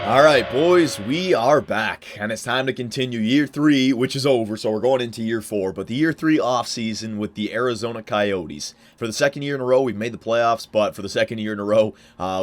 Alright, boys, we are back, and it's time to continue year 3, which is over, so we're going into year 4, but the year 3 offseason with the Arizona Coyotes. For the second year in a row, we've made the playoffs, but for the second year in a row,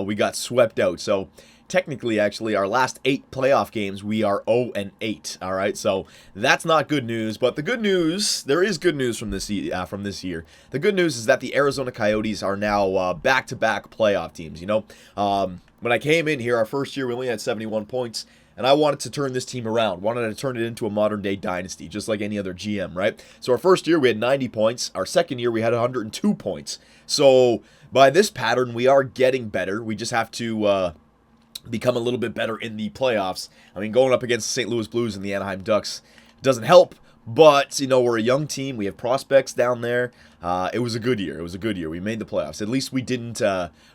we got swept out. So, technically, actually, our last 8 playoff games, we are 0-8, alright? So, that's not good news, but the good news, there is good news from this year. The good news is that the Arizona Coyotes are now back-to-back playoff teams, you know? When I came in here, our first year, we only had 71 points, and I wanted to turn this team around. Wanted to turn it into a modern-day dynasty, just like any other GM, right? So our first year, we had 90 points. Our second year, we had 102 points. So by this pattern, we are getting better. We just have to become a little bit better in the playoffs. I mean, going up against the St. Louis Blues and the Anaheim Ducks doesn't help. But, you know, we're a young team. We have prospects down there. It was a good year. It was a good year. We made the playoffs. At least we didn't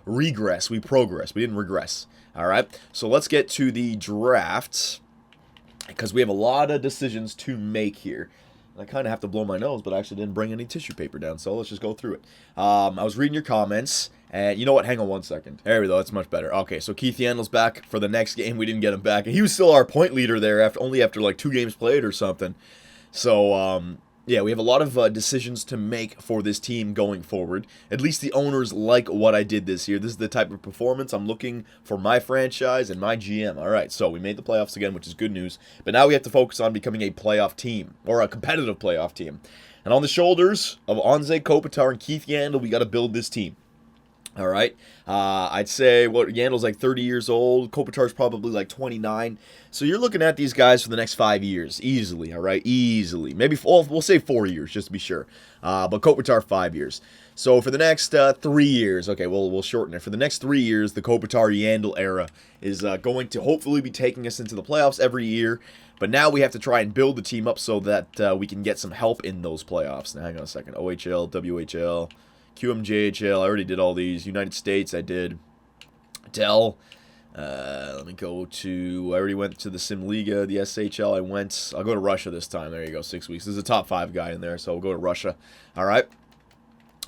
regress. We progressed. We didn't regress. All right? So let's get to the draft because we have a lot of decisions to make here. I kind of have to blow my nose, but I actually didn't bring any tissue paper down, so let's just go through it. I was reading your comments, and you know what? Hang on one second. There we go. That's much better. Okay, so Keith Yandle's back for the next game. We didn't get him back, and he was still our point leader there after like 2 games played or something. So, yeah, we have a lot of decisions to make for this team going forward. At least the owners like what I did this year. This is the type of performance I'm looking for my franchise and my GM. All right, so we made the playoffs again, which is good news. But now we have to focus on becoming a playoff team, or a competitive playoff team. And on the shoulders of Anze Kopitar and Keith Yandle, we got to build this team. All right, I'd say Yandle's like 30 years old. Kopitar's probably like 29. So you're looking at these guys for the next 5 years, easily. All right, easily. Maybe we'll say 4 years just to be sure. But Kopitar 5 years. So for the next 3 years, okay, we'll shorten it. For the next 3 years, the Kopitar-Yandle era is going to hopefully be taking us into the playoffs every year. But now we have to try and build the team up so that we can get some help in those playoffs. Now, hang on a second. OHL, WHL. QMJHL, I already did all these. United States, I did. Dell. Let me go to, I already went to the Simliga, the SHL. I'll go to Russia this time. There you go, 6 weeks. There's a top 5 guy in there, so we'll go to Russia. All right.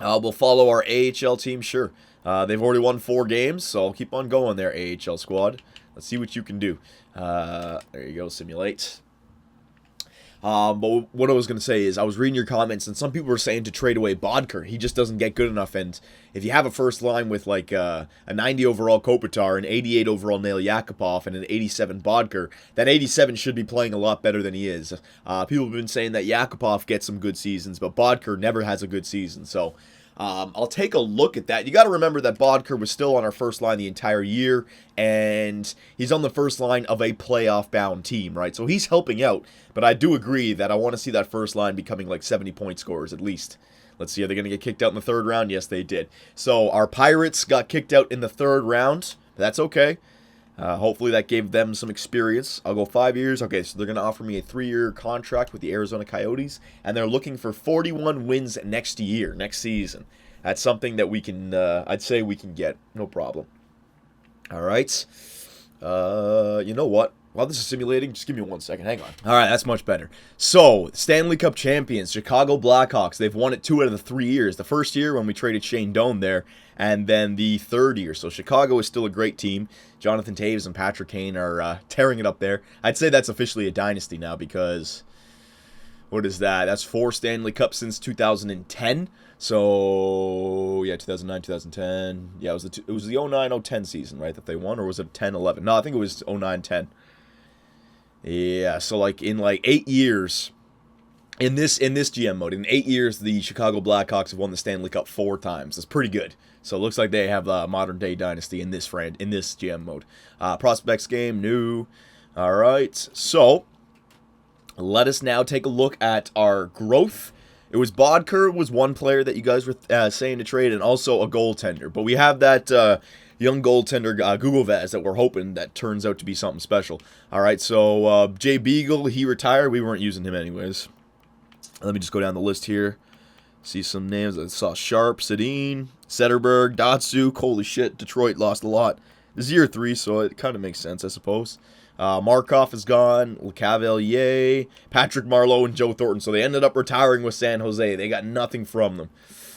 We'll follow our AHL team, sure. They've already won 4 games, so I'll keep on going there, AHL squad. Let's see what you can do. There you go, simulate. But what I was going to say is I was reading your comments, and some people were saying to trade away Bodker. He just doesn't get good enough, and if you have a first line with like a 90 overall Kopitar, an 88 overall Nail Yakupov, and an 87 Bodker, that 87 should be playing a lot better than he is. People have been saying that Yakupov gets some good seasons, but Bodker never has a good season, so I'll take a look at that. You got to remember that Bodker was still on our first line the entire year, and he's on the first line of a playoff-bound team, right? So he's helping out, but I do agree that I want to see that first line becoming like 70-point scorers at least. Let's see, are they going to get kicked out in the 3rd round? Yes, they did. So our Pirates got kicked out in the 3rd round. That's okay. Hopefully that gave them some experience. I'll go 5 years. Okay, so they're going to offer me a 3-year contract with the Arizona Coyotes, and they're looking for 41 wins next season. That's something that we can, I'd say we can get. No problem. All right. You know what? While this is simulating, just give me 1 second. Hang on. All right, that's much better. So, Stanley Cup champions, Chicago Blackhawks. They've won it 2 out of the 3 years. The first year when we traded Shane Doan there, and then the 3rd year. So, Chicago is still a great team. Jonathan Toews and Patrick Kane are tearing it up there. I'd say that's officially a dynasty now because, what is that? That's 4 Stanley Cups since 2010. So, yeah, 2009, 2010. Yeah, it was the 09-010 season, right, that they won? Or was it 10-11? No, I think it was 09-10. Yeah, so like in like 8 years, in this GM mode, in 8 years, the Chicago Blackhawks have won the Stanley Cup 4 times. That's pretty good. So it looks like they have a modern day dynasty in this GM mode. Prospects game, new. All right, so let us now take a look at our growth. It was Bodker was one player that you guys were saying to trade, and also a goaltender. But we have that young goaltender, Gugovaz, that we're hoping that turns out to be something special. All right, so Jay Beagle, he retired. We weren't using him anyways. Let me just go down the list here. See some names. I saw Sharp, Sedin, Setterberg, Datsuk. Holy shit, Detroit lost a lot. This is year 3, so it kind of makes sense, I suppose. Markov is gone. Cavalier, Patrick Marleau, and Joe Thornton. So they ended up retiring with San Jose. They got nothing from them.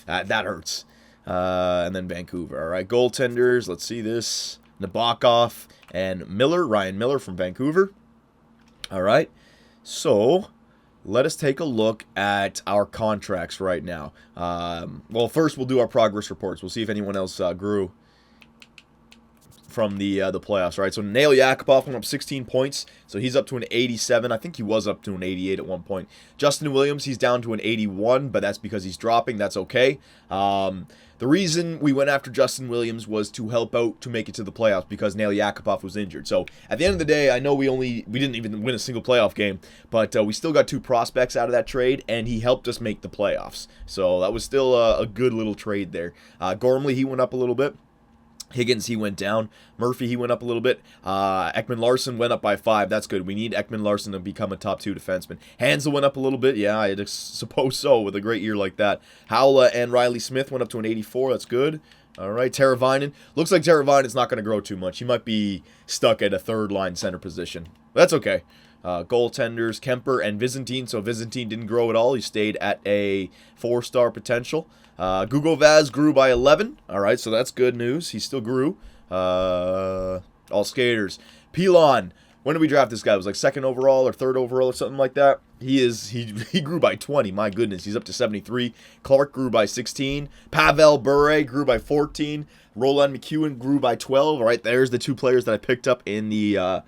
That hurts. And then Vancouver. All right, goaltenders. Let's see this. Nabokov, and Ryan Miller from Vancouver. All right, so let us take a look at our contracts right now. Well, first we'll do our progress reports. We'll see if anyone else grew from the playoffs, right? So Nail Yakupov went up 16 points, so he's up to an 87. I think he was up to an 88 at one point. Justin Williams, he's down to an 81, but that's because he's dropping. That's okay. The reason we went after Justin Williams was to help out to make it to the playoffs because Nail Yakupov was injured. So at the end of the day, I know we didn't even win a single playoff game, but we still got 2 prospects out of that trade, and he helped us make the playoffs. So that was still a good little trade there. Gormley, he went up a little bit. Higgins, he went down. Murphy, he went up a little bit. Ekman-Larsson went up by 5. That's good. We need Ekman-Larsson to become a top 2 defenseman. Hansel went up a little bit. Yeah, I suppose so with a great year like that. Howla and Riley Smith went up to an 84. That's good. All right, Teravainen. Looks like Teravainen's not going to grow too much. He might be stuck at a third-line center position. That's okay. Goaltenders, Kemper and Vizantine. So Vizantine didn't grow at all. He stayed at a 4-star potential. Gugo Vaz grew by 11. All right, so that's good news. He still grew. All skaters. Pilon. When did we draft this guy? It was like 2nd overall or 3rd overall or something like that. He grew by 20. My goodness, he's up to 73. Clark grew by 16. Pavel Bure grew by 14. Roland McEwen grew by 12. All right, there's the 2 players that I picked up in the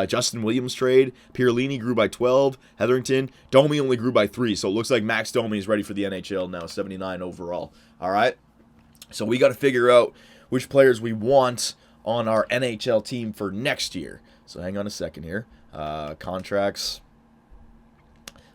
Justin Williams trade. Pierlini grew by 12. Hetherington. Domi only grew by 3. So it looks like Max Domi is ready for the NHL now, 79 overall. All right. So we got to figure out which players we want on our NHL team for next year. So hang on a second here. Contracts.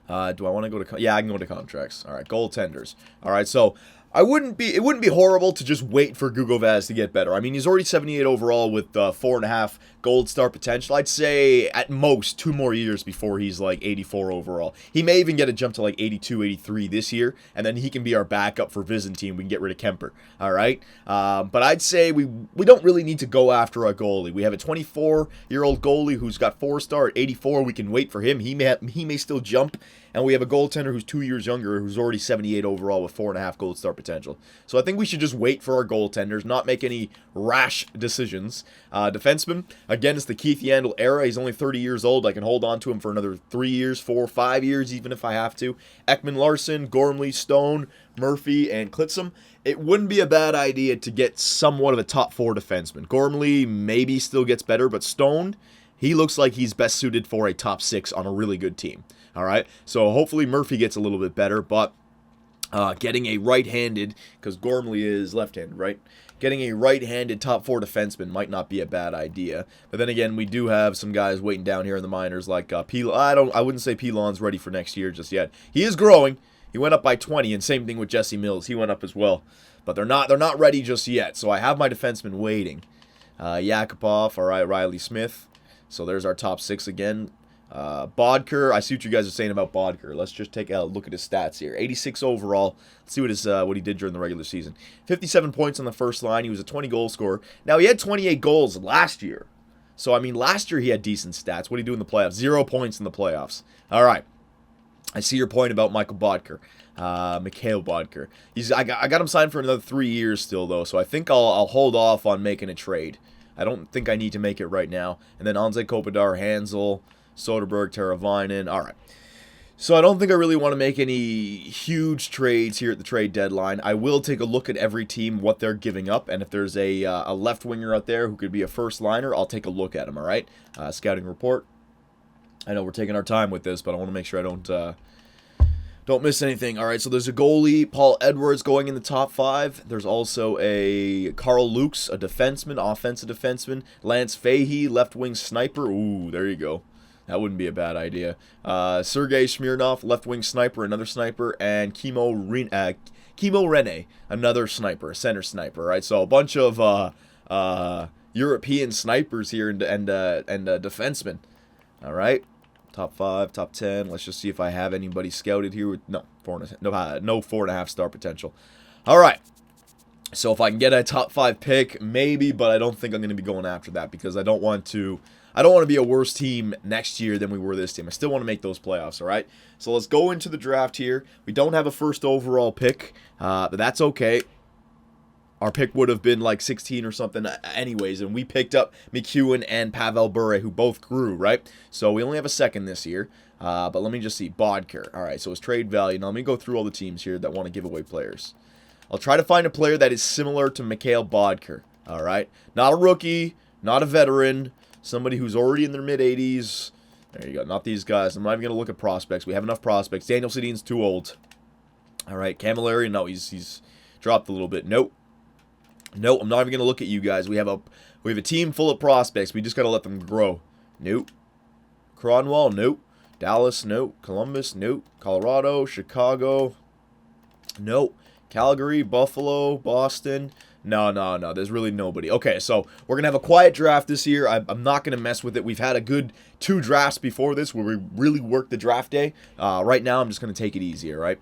Do I want to go to... Yeah, I can go to contracts. All right, goaltenders. All right, so it wouldn't be horrible to just wait for Gugo Vaz to get better. I mean, he's already 78 overall with 4.5 gold star potential. I'd say at most 2 more years before he's like 84 overall. He may even get a jump to like 82, 83 this year, and then he can be our backup for Vizantine. We can get rid of Kemper. All right, but I'd say we don't really need to go after a goalie. We have a 24-year-old goalie who's got 4-star at 84. We can wait for him. He may still jump. And we have a goaltender who's 2 years younger, who's already 78 overall with 4.5 gold star potential. So I think we should just wait for our goaltenders, not make any rash decisions. Defenseman, again, it's the Keith Yandel era. He's only 30 years old. I can hold on to him for another 3 years, 4, 5 years, even if I have to. Ekman-Larsson, Gormley, Stone, Murphy, and Klitzum. It wouldn't be a bad idea to get somewhat of a top 4 defenseman. Gormley maybe still gets better, but Stone, he looks like he's best suited for a top 6 on a really good team. All right, so hopefully Murphy gets a little bit better, but getting a right-handed, because Gormley is left-handed, right? Getting a right-handed top 4 defenseman might not be a bad idea. But then again, we do have some guys waiting down here in the minors, like Pilon. I wouldn't say Pilon's ready for next year just yet. He is growing. He went up by 20, and same thing with Jesse Mills. He went up as well, but they're not ready just yet. So I have my defenseman waiting. Yakupov, all right, Riley Smith. So there's our top 6 again. Bodker, I see what you guys are saying about Bodker. Let's just take a look at his stats here. 86 overall. Let's see what he did during the regular season. 57 points on the first line. He was a 20-goal scorer. Now, he had 28 goals last year. So, I mean, last year he had decent stats. What did he do in the playoffs? 0 points in the playoffs. All right. I see your point about Michael Bodker. Mikhail Bodker. I got him signed for another 3 years still, though, so I think I'll hold off on making a trade. I don't think I need to make it right now. And then Anze Kopitar, Hansel, Soderberg, Teravainen. All right. So I don't think I really want to make any huge trades here at the trade deadline. I will take a look at every team, what they're giving up, and if there's a left winger out there who could be a first liner, I'll take a look at him. All right. Scouting report. I know we're taking our time with this, but I want to make sure I don't miss anything. All right. So there's a goalie, Paul Edwards, going in the top 5. There's also a Carl Lukes, a defenseman, offensive defenseman. Lance Fahey, left wing sniper. Ooh, there you go. That wouldn't be a bad idea. Sergei Smirnov, left-wing sniper, another sniper, and Kimo Rene, another sniper, a center sniper, right? So a bunch of European snipers here and defensemen, all right? Top 5, top 10. Let's just see if I have anybody scouted here with no 4.5 star potential. All right. So if I can get a top 5 pick, maybe, but I don't think I'm going to be going after that because I don't want to be a worse team next year than we were this team. I still want to make those playoffs, all right? So let's go into the draft here. We don't have a first overall pick, but that's okay. Our pick would have been like 16 or something anyways, and we picked up McEwen and Pavel Bure, who both grew, right? So we only have a second this year, but let me just see. Bodker. All right, so his trade value. Now let me go through all the teams here that want to give away players. I'll try to find a player that is similar to Mikhail Bodker, all right? Not a rookie, not a veteran, somebody who's already in their mid-80s. There you go, not these guys. I'm not even going to look at prospects. We have enough prospects. Daniel Sedin's too old. All right, Camilleri, no, he's dropped a little bit. Nope. Nope, I'm not even going to look at you guys. We have a team full of prospects. We just got to let them grow. Nope. Cronwall, nope. Dallas, nope. Columbus, nope. Colorado, Chicago, nope. Calgary, Buffalo, Boston. No. There's really nobody. Okay, so we're going to have a quiet draft this year. I'm not going to mess with it. We've had a good 2 drafts before this where we really worked the draft day. Right now, I'm just going to take it easy, all right?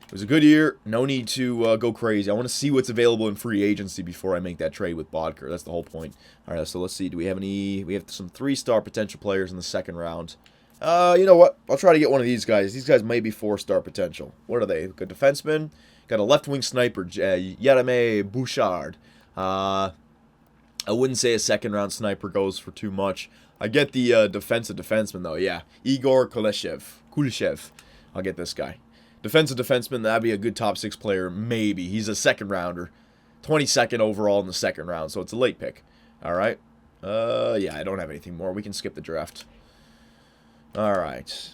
It was a good year. No need to go crazy. I want to see what's available in free agency before I make that trade with Bodker. That's the whole point. All right, so let's see. Do we have any? We have some 3-star potential players in the second round. You know what? I'll try to get one of these guys. These guys may be 4-star potential. What are they? Good defenseman. Got a left-wing sniper, Yereme Bouchard. I wouldn't say a second-round sniper goes for too much. I get the defensive defenseman, though. Yeah, Igor Kulyshev. I'll get this guy. Defensive defenseman, that'd be a good top 6 player, maybe. He's a second-rounder. 22nd overall in the second round, so it's a late pick. All right. Yeah, I don't have anything more. We can skip the draft. All right.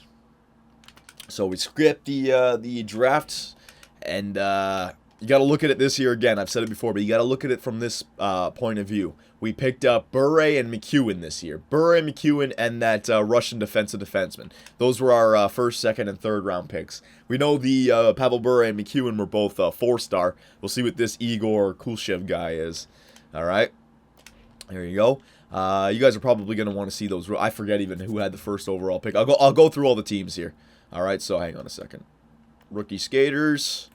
So we skipped the draft, and you got to look at it this year again. I've said it before, but you got to look at it from this point of view. We picked up Bure and McEwen this year. Bure and McEwen and that Russian defensive defenseman. Those were our first, second, and third round picks. We know the Pavel Bure and McEwen were both 4-star. We'll see what this Igor Kulyshev guy is. All right. There you go. You guys are probably going to want to see those. I forget even who had the first overall pick. I'll go through all the teams here. All right, so hang on a second. Rookie skaters.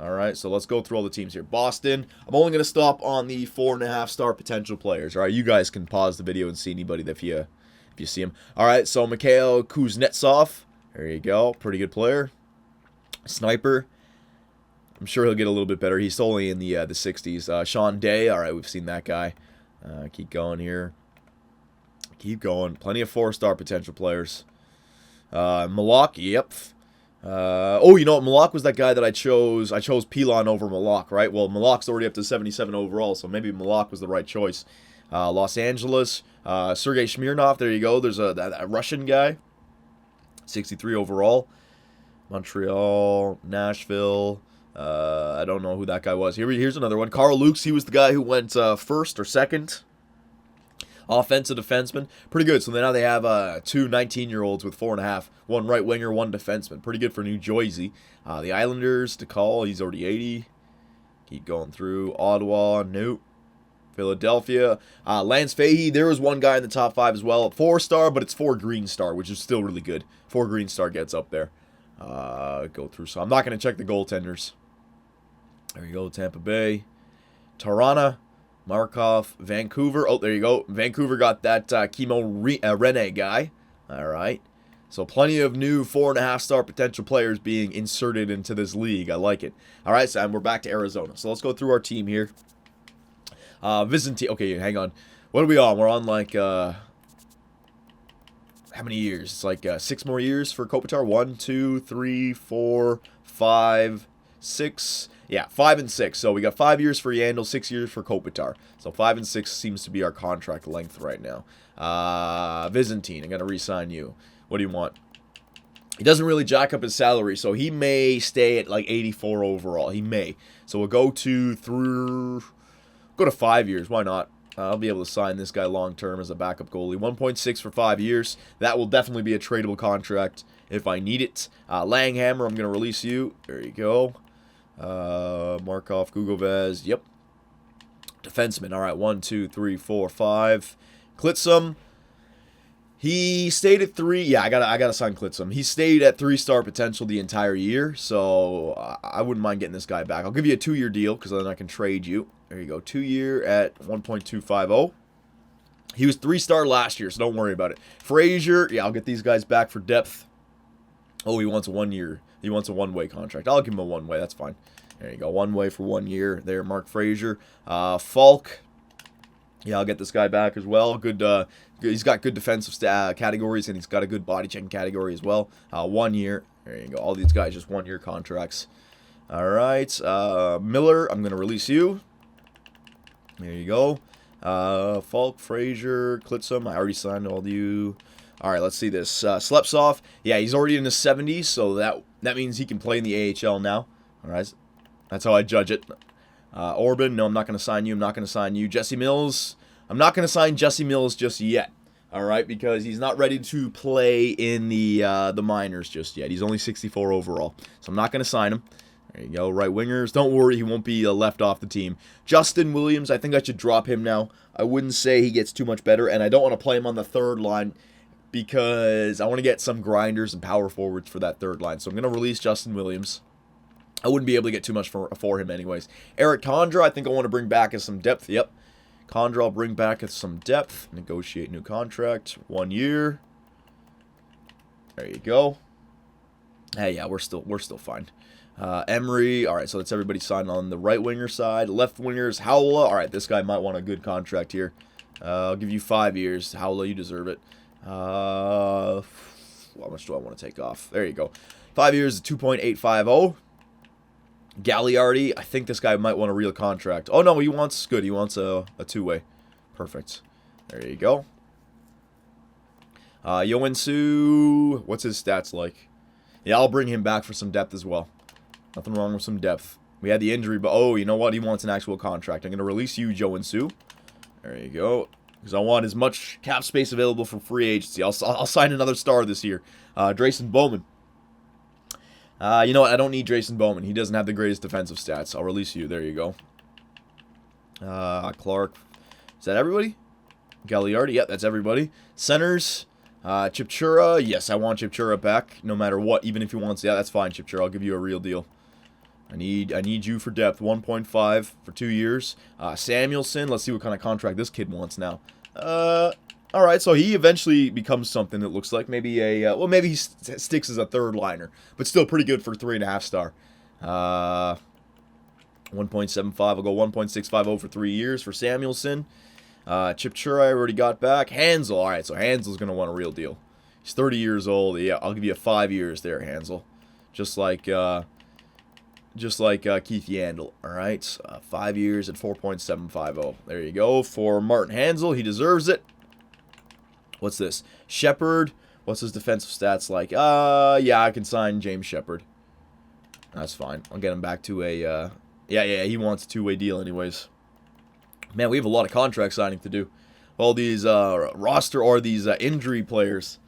All right, so let's go through all the teams here. Boston. I'm only going to stop on the 4.5-star potential players. All right, you guys can pause the video and see anybody if you see him. All right, so Mikhail Kuznetsov. There you go. Pretty good player. Sniper. I'm sure he'll get a little bit better. He's only in the 60s. Sean Day. All right, we've seen that guy. Keep going here. Keep going. Plenty of 4-star potential players. Malak. Yep. Oh, you know what? Malak was that guy that I chose. I chose Pilon over Malak, right? Well, Malak's already up to 77 overall, so maybe Malak was the right choice. Los Angeles. Sergei Smirnov. There you go. There's that Russian guy. 63 overall. Montreal. Nashville. I don't know who that guy was. Here's another one. Carl Lukes. He was the guy who went first or second. Offensive defenseman. Pretty good. So now they have 2 19-year-olds with 4.5. One right winger, one defenseman. Pretty good for New Jersey. The Islanders, DeCall, he's already 80. Keep going through. Ottawa, nope. Philadelphia. Lance Fahey, there was one guy in the top 5 as well. 4-star, but it's 4 green star, which is still really good. 4 green star gets up there. Go through. So I'm not going to check the goaltenders. There you go. Tampa Bay. Tirana. Markov, Vancouver. Oh, there you go. Vancouver got that Kimo Rene guy. All right. So plenty of new 4.5-star potential players being inserted into this league. I like it. All right, so we're back to Arizona. So let's go through our team here. Vizinti. Okay, hang on. What are we on? We're on like how many years? It's like 6 more years for Kopitar. 1, 2, 3, 4, 5, 6. Yeah, 5 and 6. So we got 5 years for Yandel, 6 years for Kopitar. So 5 and 6 seems to be our contract length right now. Byzantine, I'm going to re-sign you. What do you want? He doesn't really jack up his salary, so he may stay at like 84 overall. He may. So we'll go to 5 years. Why not? I'll be able to sign this guy long-term as a backup goalie. 1.6 for 5 years. That will definitely be a tradable contract if I need it. Langhammer, I'm going to release you. There you go. Markov, Gugovez. Yep. Defenseman. All right. 1, 2, 3, 4, 5. Klitsum. He stayed at 3. Yeah, I gotta sign Klitsum. He stayed at 3-star potential the entire year, so I wouldn't mind getting this guy back. I'll give you a 2-year deal because then I can trade you. There you go. 2-year at 1.250. He was 3-star last year, so don't worry about it. Frazier. Yeah, I'll get these guys back for depth. Oh, he wants a 1-year. He wants a one-way contract. I'll give him a one-way. That's fine. There you go. One way for 1 year there, Mark Frazier. Falk. Yeah, I'll get this guy back as well. He's got good defensive categories, and he's got a good body checking category as well. 1 year. There you go. All these guys just 1 year contracts. All right. Miller, I'm going to release you. There you go. Falk, Frazier, Klitzum. I already signed all of you. All right, let's see this. Slepsov. Yeah, he's already in the 70s, so that means he can play in the AHL now. All right. That's how I judge it. Orban, no, I'm not going to sign you. I'm not going to sign you. Jesse Mills, I'm not going to sign Jesse Mills just yet. All right, because he's not ready to play in the minors just yet. He's only 64 overall, so I'm not going to sign him. There you go, right wingers. Don't worry, he won't be left off the team. Justin Williams, I think I should drop him now. I wouldn't say he gets too much better, and I don't want to play him on the third line because I want to get some grinders and power forwards for that third line. So I'm going to release Justin Williams. I wouldn't be able to get too much for him anyways. Eric Condra, I think I want to bring back as some depth. Yep. Condra, I'll bring back as some depth. Negotiate new contract. 1 year. There you go. Hey, yeah, we're still fine. Emery, all right, so that's everybody signed on the right winger side. Left wingers, Howla. All right, this guy might want a good contract here. I'll give you 5 years. Howla, you deserve it. How much do I want to take off? There you go. 5 years, 2.850. Galliardi, I think this guy might want a real contract. Oh, no, he wants a two-way. Perfect. There you go. Yoensu, what's his stats like? Yeah, I'll bring him back for some depth as well. Nothing wrong with some depth. We had the injury, but oh, you know what? He wants an actual contract. I'm going to release you, Yoensu. There you go. Because I want as much cap space available for free agency. I'll sign another star this year. Drayson Bowman. You know what? I don't need Drayson Bowman. He doesn't have the greatest defensive stats. I'll release you. There you go. Clark. Is that everybody? Galliardi. Yep, that's everybody. Centers. Chipchura. Yes, I want Chipchura back no matter what. Even if he wants... Yeah, that's fine, Chipchura. I'll give you a real deal. I need you for depth. 1.5 for 2 years. Samuelson. Let's see what kind of contract this kid wants now. All right, so he eventually becomes something that looks like maybe a... well, maybe he sticks as a third liner. But still pretty good for 3.5 star. 1.75. I'll go 1.650 for 3 years for Samuelson. Chipchura I already got back. Hansel. All right, so Hansel's going to want a real deal. He's 30 years old. Yeah, I'll give you 5 years there, Hansel. Just like Keith Yandel. All right, 5 years at 4.750. There you go. For Martin Hansel, he deserves it. What's this? Shepard. What's his defensive stats like? Yeah, I can sign James Shepard. That's fine. I'll get him back to a... yeah, he wants a two-way deal anyways. Man, we have a lot of contract signing to do. All these roster or these injury players.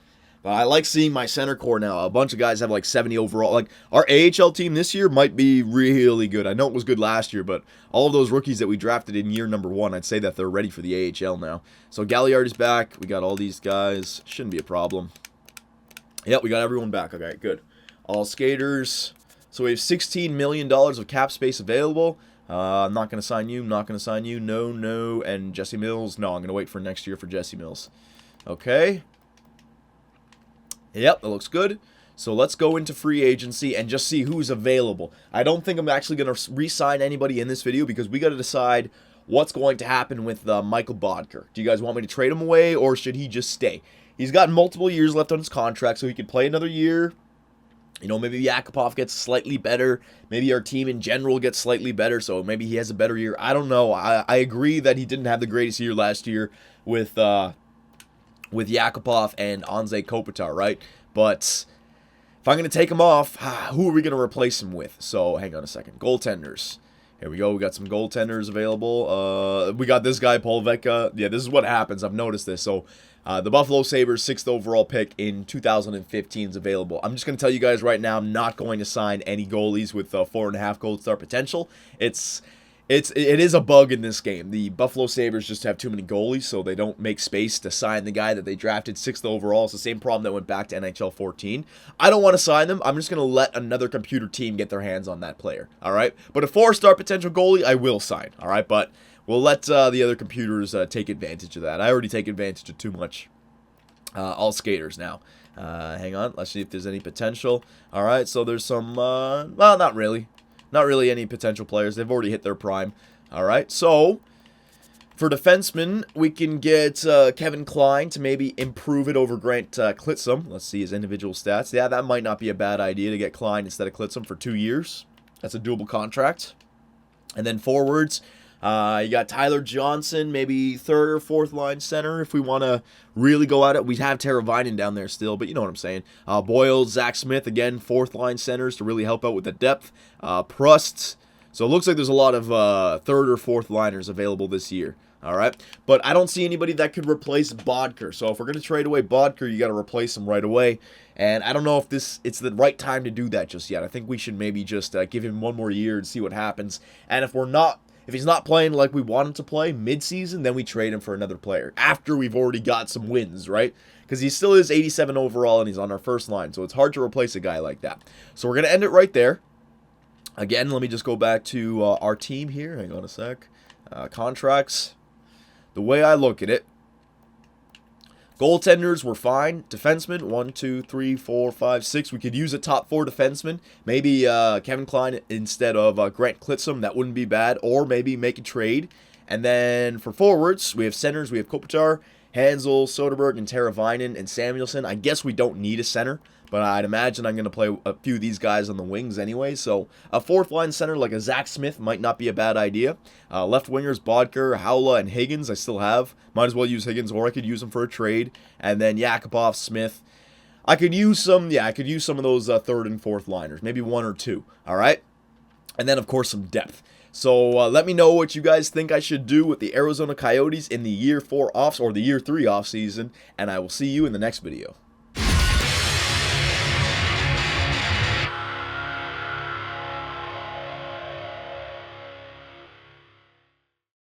But I like seeing my center core now. A bunch of guys have like 70 overall. Like, our AHL team this year might be really good. I know it was good last year, but all of those rookies that we drafted in year number 1, I'd say that they're ready for the AHL now. So Galliardi's back. We got all these guys. Shouldn't be a problem. Yep, we got everyone back. Okay, good. All skaters. So we have $16 million of cap space available. I'm not going to sign you. I'm not going to sign you. No. And Jesse Mills. No, I'm going to wait for next year for Jesse Mills. Okay. Yep, that looks good. So let's go into free agency and just see who's available. I don't think I'm actually going to re-sign anybody in this video because we got to decide what's going to happen with Michael Bodker. Do you guys want me to trade him away or should he just stay? He's got multiple years left on his contract, so he could play another year. You know, maybe Yakupov gets slightly better. Maybe our team in general gets slightly better, so maybe he has a better year. I don't know. I agree that he didn't have the greatest year last year with Yakupov and Anze Kopitar, right? But if I'm going to take him off, who are we going to replace him with? So, hang on a second. Goaltenders. Here we go. We got some goaltenders available. We got this guy, Paul Vecca. Yeah, this is what happens. I've noticed this. So, the Buffalo Sabres 6th overall pick in 2015 is available. I'm just going to tell you guys right now, I'm not going to sign any goalies with 4.5 gold star potential. It is a bug in this game. The Buffalo Sabres just have too many goalies, so they don't make space to sign the guy that they drafted 6th overall. It's the same problem that went back to NHL 14. I don't want to sign them. I'm just going to let another computer team get their hands on that player, all right? But a 4-star potential goalie, I will sign, all right? But we'll let the other computers take advantage of that. I already take advantage of too much. All skaters now. Hang on. Let's see if there's any potential. All right, so there's some... well, not really. Not really any potential players. They've already hit their prime. All right, so for defensemen, we can get Kevin Klein to maybe improve it over Grant Klitzum. Let's see his individual stats. Yeah, that might not be a bad idea to get Klein instead of Klitzum for 2 years. That's a doable contract. And then forwards, you got Tyler Johnson, maybe third or fourth line center if we want to really go at it. We have Teravainen down there still, but you know what I'm saying. Boyle, Zach Smith, again, fourth line centers to really help out with the depth. Prust. So it looks like there's a lot of third or fourth liners available this year. All right, but I don't see anybody that could replace Bodker. So if we're going to trade away Bodker, you got to replace him right away. And I don't know if it's the right time to do that just yet. I think we should maybe just give him 1 more year and see what happens. And if he's not playing like we want him to play mid-season, then we trade him for another player after we've already got some wins, right? Because he still is 87 overall and he's on our first line, so it's hard to replace a guy like that. So we're going to end it right there. Again, let me just go back to our team here. Hang on a sec. Contracts. The way I look at it, goaltenders were fine. Defensemen, 1, 2, 3, 4, 5, 6. We could use a top 4 defenseman. Maybe Kevin Klein instead of Grant Klitzum. That wouldn't be bad. Or maybe make a trade. And then for forwards, we have centers. We have Kopitar, Hansel, Soderberg, and Teravainen, and Samuelson. I guess we don't need a center, but I'd imagine I'm going to play a few of these guys on the wings anyway. So a fourth line center like a Zach Smith might not be a bad idea. Left wingers, Bodker, Howla, and Higgins I still have. Might as well use Higgins, or I could use him for a trade. And then Yakupov, Smith. I could use some of those third and fourth liners, maybe 1 or 2. All right, and then of course some depth. So let me know what you guys think I should do with the Arizona Coyotes in the year 4 off or the year 3 off season, and I will see you in the next video.